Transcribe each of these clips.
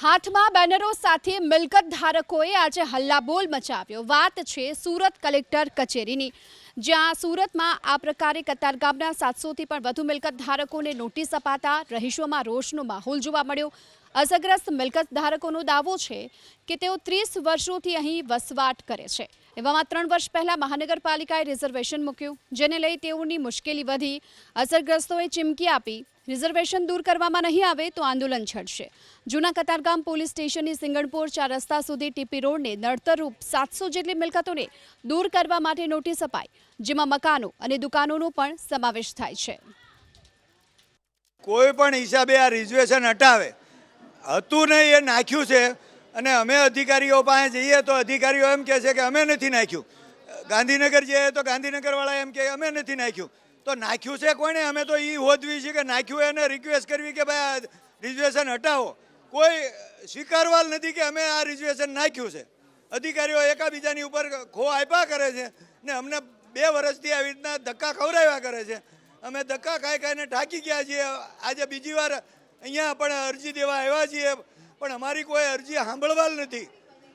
હાથમાં બેનરો સાથે મિલકત ધારકોએ આજે હલ્લાબોલ મચાવ્યો। વાત છે સુરત કલેક્ટર કચેરીની, જ્યાં સુરતમાં આ પ્રકારે કતારગામના 700થી પણ વધુ મિલકત ધારકોને નોટિસ અપાતા રહીશોમાં રોષનો માહોલ જોવા મળ્યો। અસરગ્રસ્ત મિલકત ધારકોનો દાવો છે કે તેઓ 30 વર્ષોથી અહીં વસવાટ કરે છે। એવામાં 3 વર્ષ પહેલા મહાનગરપાલિકાએ રિઝર્વેશન મૂક્યું, જેને લઈ તેઓની મુશ્કેલી વધી। અસરગ્રસ્તોએ ચીમકી આપી રિઝર્વેશન દૂર કરવામાં નહીં આવે તો આંદોલન છેડશે। જૂના કતારગામ પોલીસ સ્ટેશનની સિંગણપોર 4 રસ્તા સુધી ટીપી રોડને નડતરરૂપ 700 જેટલી મિલકતોને દૂર કરવા માટે નોટિસ અપાઈ, જેમાં મકાનો અને દુકાનોનો પણ સમાવેશ થાય છે। કોઈ પણ હિસાબે આ રિઝર્વેશન હટાવે હતું નહીં, એ નાખ્યું છે। અને અમે અધિકારીઓ પાસે જઈએ તો અધિકારીઓ એમ કહે છે કે અમે નથી નાખ્યું। ગાંધીનગર જઈએ તો ગાંધીનગરવાળા એમ કે અમે નથી નાખ્યું। તો નાખ્યું છે કોણે? અમે તો એ હોદવી છે કે નાખ્યું એને રિક્વેસ્ટ કરવી કે ભાઈ આ રિઝર્વેશન હટાવો। કોઈ સ્વીકારવાલ નથી કે અમે આ રિઝર્વેશન નાખ્યું છે। અધિકારીઓ એકાબીજાની ઉપર ખો આપ્યા કરે છે ને અમને 2 વર્ષથી આવી રીતના ધક્કા ખવડાવ્યા કરે છે। અમે ધક્કા ખાઈને ઠાકી ગયા છીએ। આજે બીજી વાર અહીંયા પણ અરજી દેવા આવ્યા છીએ, પણ અમારી કોઈ અરજી સાંભળવાલ નથી।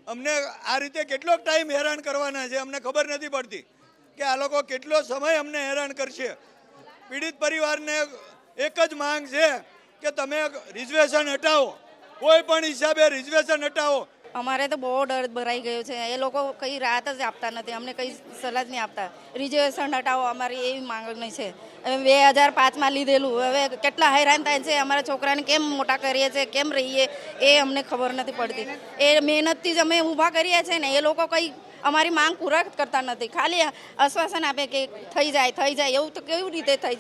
અમને આ રીતે કેટલોક ટાઈમ હેરાન કરવાના છે, અમને ખબર નથી પડતી કે આ લોકો કેટલો સમય અમને હેરાન કરશે। પીડિત પરિવારને એક જ માંગ છે કે તમે રિઝર્વેશન હટાવો, કોઈ પણ હિસાબે રિઝર્વેશન હટાવો। અમારે તો બહુ ડર ભરાઈ ગયો છે। એ લોકો કઈ રાહત જ આપતા નથી, અમને કઈ સલાહ જ નહીં આપતા। રિઝર્વેશન હટાવો અમારી એવી માંગણી છે। 2005માં લીધેલું, હવે કેટલા હેરાન થાય છે। અમારા છોકરાને કેમ મોટા કરીએ છીએ, કેમ રહીએ એ અમને ખબર નથી પડતી। એ મહેનતથી જ અમે ઊભા કરીએ છીએ ને, એ લોકો કંઈ અમારી માંગ પૂરા કરતા નથી, ખાલી આશ્વાસન આપે કે થઈ જાય। એવું તો કેવી રીતે થઈ